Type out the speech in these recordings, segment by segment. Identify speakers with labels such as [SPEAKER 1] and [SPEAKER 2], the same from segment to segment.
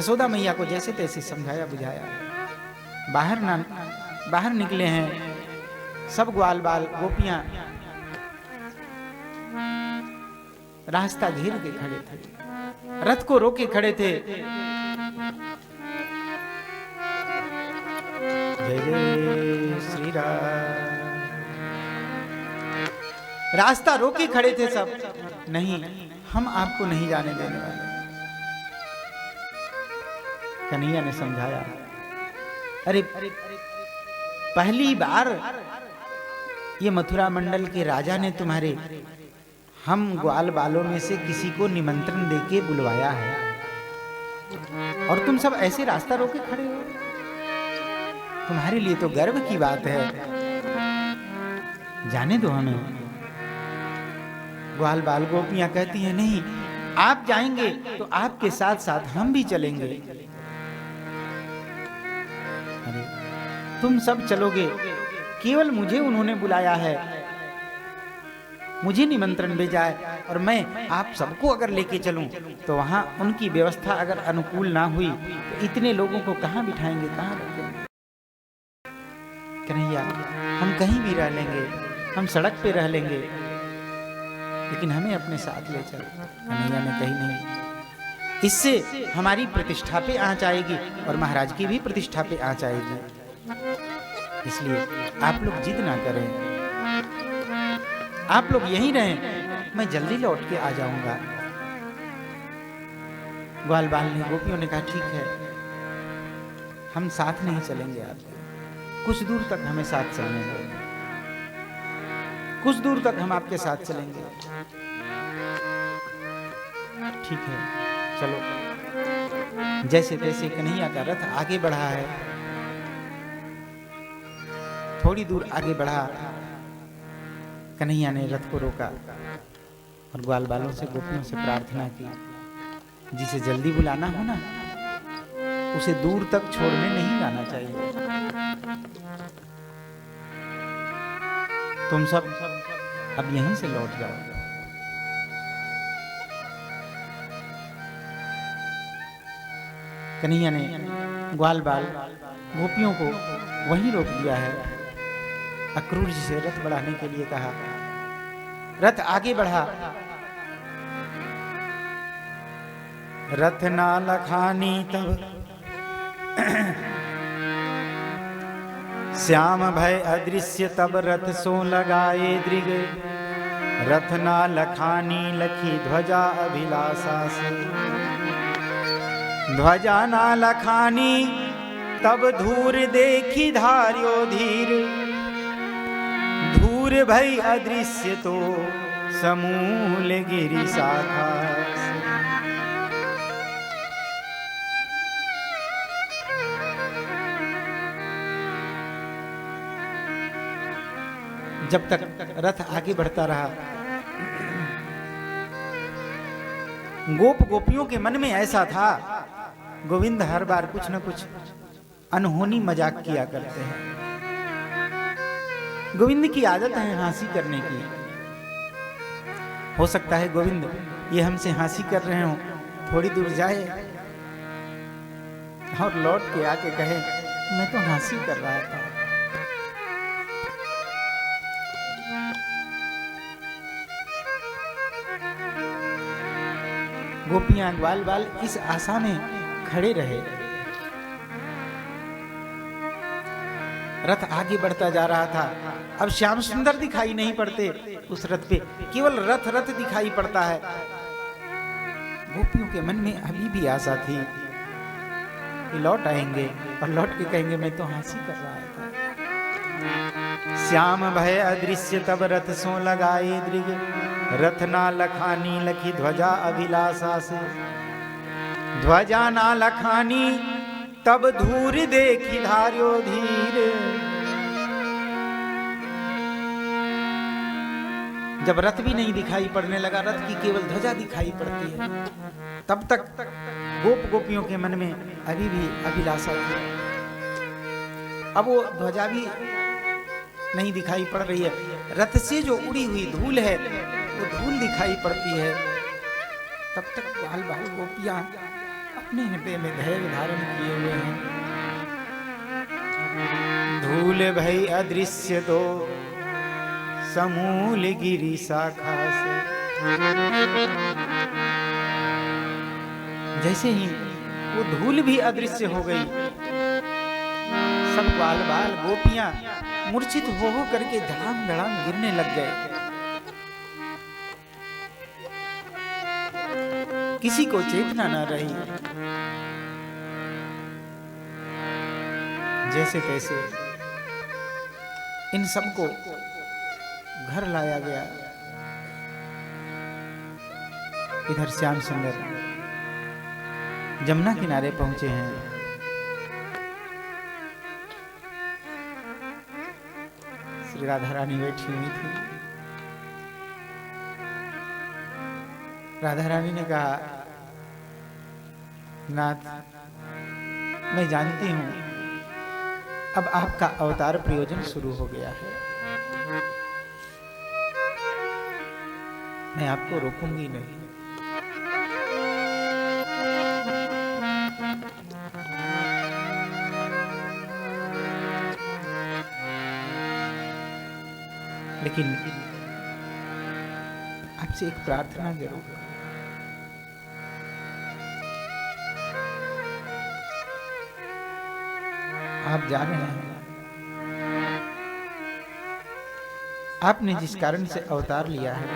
[SPEAKER 1] यशोदा मैया को जैसे तैसे समझाया बुझाया, बाहर निकले हैं सब ग्वाल बाल गोपियां, रास्ता घेर के खड़े थे, रथ को रोके खड़े थे। जय जय श्री राम। रास्ता रोके खड़े थे सब, नहीं हम आपको नहीं जाने देने वाले। कन्हैया ने समझाया, अरे पहली बार ये मथुरा मंडल के राजा ने तुम्हारे हम ग्वाल बालों में से किसी को निमंत्रण देके बुलवाया है, और तुम सब ऐसे रास्ता रोके खड़े हो। तुम्हारे लिए तो गर्व की बात है, जाने दो हमें। ग्वाल बाल गोपियां कहती हैं, नहीं आप जाएंगे तो आपके साथ साथ हम भी चलेंगे। अरे तुम सब चलोगे, केवल मुझे उन्होंने बुलाया है, मुझे निमंत्रण भेजा है, और मैं आप सबको अगर लेके चलूं तो वहां उनकी व्यवस्था अगर अनुकूल ना हुई तो इतने लोगों को कहां बिठाएंगे, कहां रखेंगे। कन्हैया हम कहीं भी रह लेंगे, हम सड़क पे रह लेंगे, लेकिन हमें अपने साथ ले चल। कन्हैया ने कही, नहीं, इससे हमारी प्रतिष्ठा पे आंच आएगी और महाराज की भी प्रतिष्ठा पे आंच आएगी, इसलिए आप लोग जिद ना करें, आप लोग यहीं रहें, मैं जल्दी लौट के आ जाऊंगा। ग्वाल बाल ने, गोपियों ने कहा, ठीक है हम साथ नहीं चलेंगे आपके, कुछ दूर तक हमें साथ चलने दो, कुछ दूर तक हम आपके साथ चलेंगे। ठीक है चलो। जैसे तैसे कन्हैया का रथ आगे बढ़ा है, थोड़ी दूर आगे बढ़ा, कन्हैया ने रथ को रोका और ग्वाल बालों से, गोपियों से प्रार्थना की, जिसे जल्दी बुलाना हो ना उसे दूर तक छोड़ने नहीं जाना चाहिए। तुम सब अब यहीं से लौट जाओ। कन्हैया ने ग्वाल बाल गोपियों को वहीं रोक दिया है, अक्रूर जी से रथ बढ़ाने के लिए कहा। रथ आगे बढ़ा, रथ ना लखानी तब श्याम भय अदृश्य तब रथ सो लगाए दृग, रथ ना लखानी लखी ध्वजा अभिलाषा से। ध्वजा ना लखानी तब धूर देखी धार्यो धीर, धूर भई अदृश्य तो समूल गिरि शाखा। जब तक रथ आगे बढ़ता रहा, गोप गोपियों के मन में ऐसा था, गोविंद हर बार कुछ न कुछ अनहोनी मजाक किया करते हैं। गोविंद की आदत है हंसी करने की। हो सकता है गोविंद ये हमसे हंसी कर रहे हो, थोड़ी दूर जाए और लौट के आके कहे मैं तो हंसी कर रहा था। गोपियां ग्वाल बाल इस आशा में खड़े रहे। रथ आगे बढ़ता जा रहा था, अब श्याम सुंदर दिखाई नहीं पड़ते उस रथ पे, केवल रथ रथ दिखाई पड़ता है। गोपियों के मन में अभी भी आशा थी कि लौट आएंगे और लौट के कहेंगे मैं तो हंसी कर रहा था। श्याम भय अदृश्य तब रथ सो लगाए दृग, रथ ना लखानी लखी ध्वजा अभिलाषा से। ध्वजा ना लखानी तब धूर देखी धार्यो धीर। जब रथ भी नहीं दिखाई पड़ने लगा, रथ की केवल ध्वजा दिखाई पड़ती है, तब तक गोप गोपियों के मन में अभी भी अभिलाषा थी। अब वो ध्वजा भी नहीं दिखाई पड़ रही है, रथ से जो उड़ी हुई धूल है वो धूल दिखाई पड़ती है। तब तक ग्वाल बाल गोपियां अपने हृदय में धैर्य धारण किए हुए हैं। धूल भई अदृश्य तो समूल गिरी शाखा से। जैसे ही वो धूल भी अदृश्य हो गई, सब बाल बाल गोपियां मूर्छित हो करके धड़ाम धड़ाम गिरने लग गए। किसी को चेतना न रही। जैसे तैसे इन सबको घर लाया गया। इधर श्याम सुंदर जमुना किनारे पहुंचे हैं। श्री राधा रानी बैठी हुई थी। राधा रानी ने कहा, नाथ, मैं जानती हूं अब आपका अवतार प्रयोजन शुरू हो गया है। मैं आपको रोकूंगी नहीं। लेकिन आपसे एक प्रार्थना जरूर। आप जान रहे हैं, आपने जिस कारण से अवतार लिया है,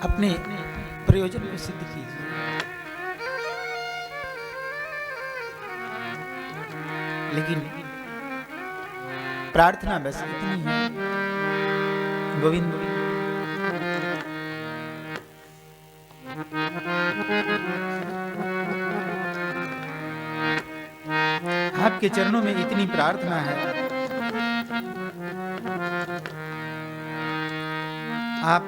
[SPEAKER 1] अपने प्रयोजन को सिद्ध कीजिए। लेकिन प्रार्थना बस इतनी है, गोविंद, आपके चरणों में इतनी प्रार्थना है, आप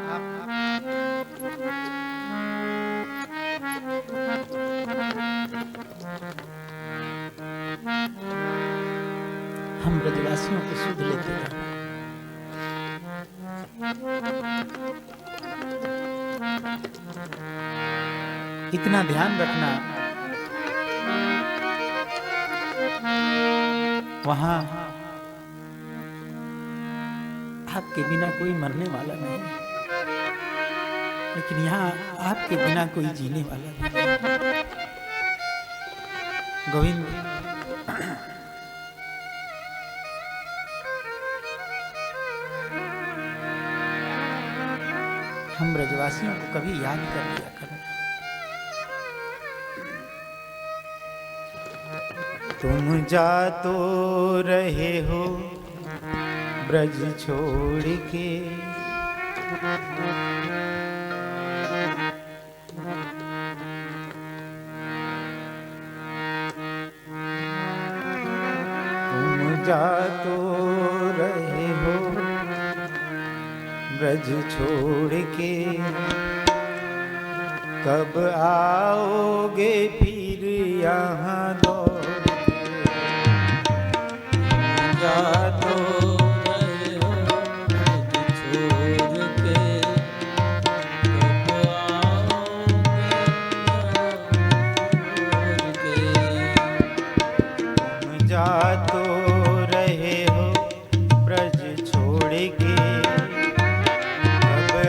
[SPEAKER 1] हम ब्रजवासियों को सुध लेते हैं। इतना ध्यान रखना, वहां आपके बिना कोई मरने वाला नहीं, लेकिन यहाँ आपके बिना कोई जीने वाला नहीं। गोविंद, हम ब्रजवासियों को कभी याद कर लिया करना। तुम जा तो रहे हो ब्रज छोड़ के, तुम जा तो रहे हो ब्रज छोड़ के, कब आओगे फिर यहाँ लौट के। जा तो रहे हो ब्रज छोड़ के, कब आओगे तुम जा तो रहे हो ब्रज छोड़ के,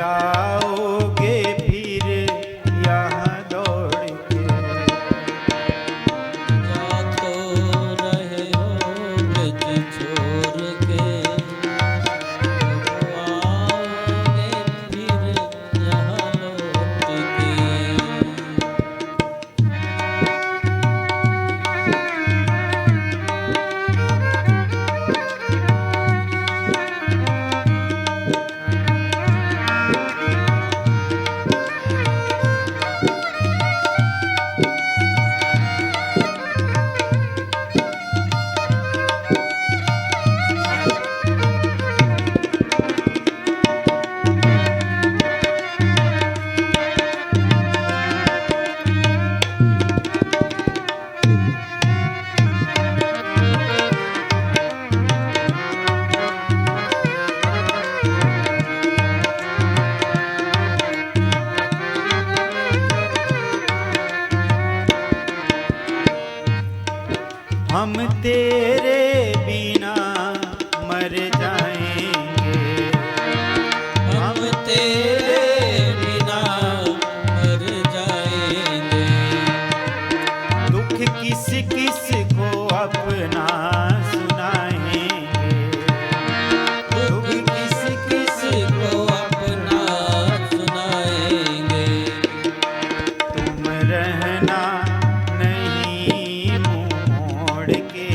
[SPEAKER 1] आओगे फिर यहाँ दौड़ के। जा तो रहे हो ब्रज छोड़ के, आओगे फिर यहाँ लौट के। तेरे बिना मर जाएंगे,
[SPEAKER 2] हम तेरे बिना मर जाएंगे।
[SPEAKER 1] दुख किस किस को अपना सुनाएंगे,
[SPEAKER 2] दुख किस किस को अपना सुनाएंगे।
[SPEAKER 1] तुम रहना नहीं मुंह मोड़ के,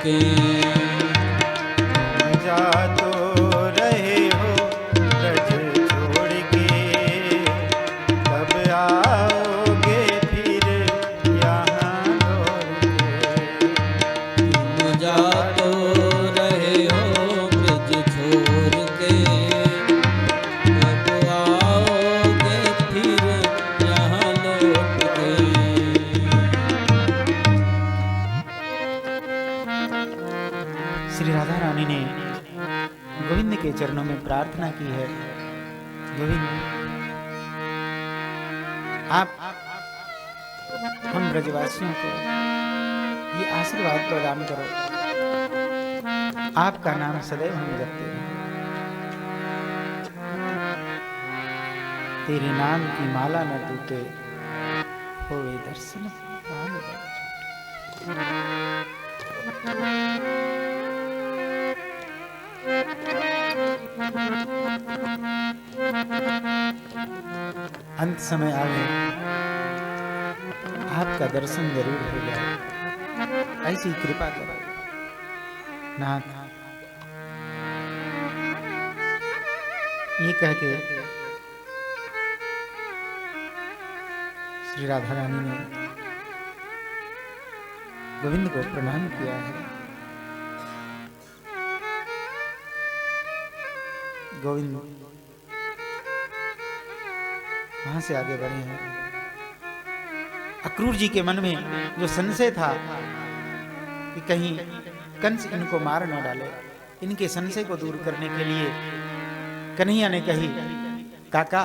[SPEAKER 2] के।
[SPEAKER 1] जा तो रहे हो ब्रज छोड़ के, कब आओगे फिर यहाँ लौट के।
[SPEAKER 2] तुम जा तो रहे हो ब्रज छोड़ के, कब आओगे फिर यहाँ लौट के।
[SPEAKER 1] श्री राधा रानी ने गोविंद के चरणों में प्रार्थना की है, गोविंद आप हम ब्रजवासियों को ये आशीर्वाद प्रदान करो, आपका नाम सदैव हम जपते हैं, तेरे नाम की माला न टूटे, होवे दर्शन प्राण बल छूटे। अंत समय आवे, आपका दर्शन जरूर हो जाए, ऐसी कृपा करो नाथ। ये कह के श्री राधा रानी ने गोविंद को प्रणाम किया है। गोविंद वहां से आगे बढ़े हैं। अक्रूर जी के मन में जो संशय था कि कहीं कंस इनको मार न डाले, इनके संशय को दूर करने के लिए कन्हैया ने कही, काका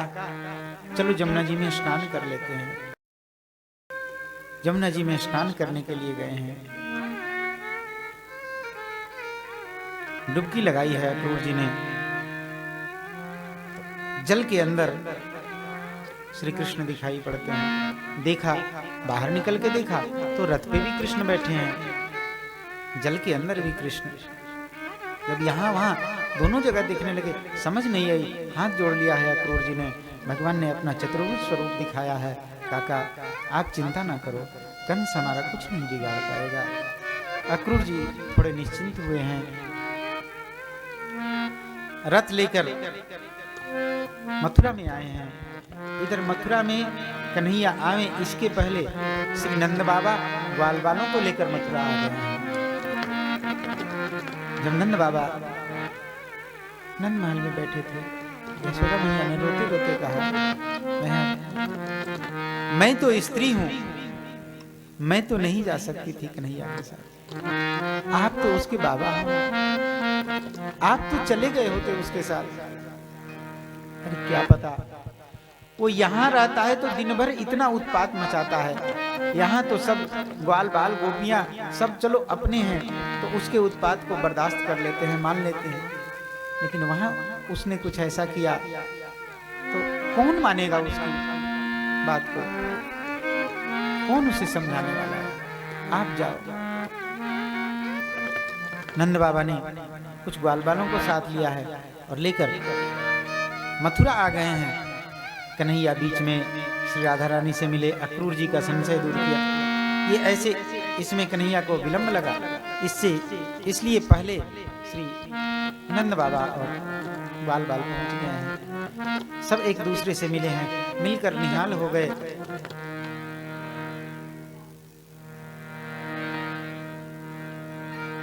[SPEAKER 1] चलो जमुना जी में स्नान कर लेते हैं। जमुना जी में स्नान करने के लिए गए हैं। डुबकी लगाई है अक्रूर जी ने। जल के अंदर श्री कृष्ण दिखाई पड़ते हैं। देखा, बाहर निकल के देखा तो रथ पे भी कृष्ण बैठे हैं, जल के अंदर भी कृष्ण। जब यहाँ वहां दोनों जगह देखने लगे, समझ नहीं आई, हाथ जोड़ लिया है अक्रूर जी ने। भगवान ने अपना चतुर्भुज स्वरूप दिखाया है। काका आप चिंता ना करो, कंस हमारा कुछ नहीं बिगाड़ पाएगा। अक्रूर जी थोड़े निश्चिंत हुए हैं। रथ लेकर मथुरा में आए हैं। इधर मथुरा में कन्हैया आवे इसके पहले श्री नंद बाबा ग्वाल बालों को लेकर मथुरा आ गए हैं। जब नंद बाबा नंद महल में बैठे थे, यशोदा मैया ने रोते रोते कहा, मैं तो स्त्री हूं, मैं तो नहीं जा सकती थी कन्हैया के साथ। आप तो उसके बाबा हो, आप तो चले गए होते उसके साथ। अरे क्या पता, वो यहाँ रहता है तो दिन भर इतना उत्पात मचाता है। यहाँ तो सब ग्वाल बाल गोपियां सब चलो अपने हैं, तो उसके उत्पात को बर्दाश्त कर लेते हैं, मान लेते हैं। लेकिन वहाँ उसने कुछ ऐसा किया तो कौन मानेगा उसकी बात को, कौन उसे समझाने वाला है। आप जाओ। नंद बाबा ने कुछ ग्वाल बालों को साथ लिया है और लेकर मथुरा आ गए हैं। कन्हैया बीच में श्री राधा रानी से मिले, अक्रूर जी का संशय दूर किया। ये ऐसे इसमें कन्हैया को विलंब लगा, इसलिए पहले श्री नंद बाबा और ग्वाल बाल पहुंच गए हैं। सब एक दूसरे से मिले हैं, मिलकर निहाल हो गए।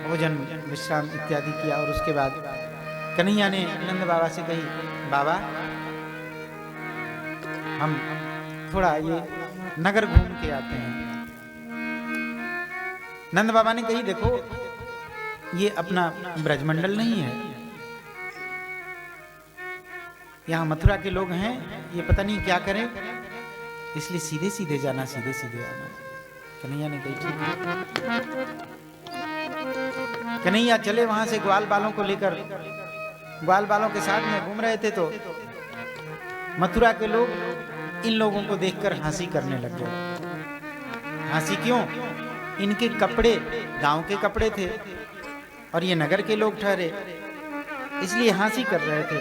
[SPEAKER 1] भोजन विश्राम इत्यादि किया और उसके बाद कन्हैया ने नंद बाबा से कही, बाबा हम थोड़ा ये नगर घूम के आते हैं। नंद बाबा ने कही, देखो ये अपना ब्रजमंडल नहीं है, यहाँ मथुरा के लोग हैं, ये पता नहीं क्या करें, इसलिए सीधे सीधे जाना, सीधे सीधे आना। कन्हैया ने कही ठीक है। कन्हैया चले वहां से ग्वाल बालों को लेकर, ग्वाल बालों के साथ में घूम रहे थे तो मथुरा के लोग इन लोगों को देखकर हंसी करने लग गए। हंसी क्यों? इनके कपड़े गांव के कपड़े थे और ये नगर के लोग ठहरे, इसलिए हंसी कर रहे थे।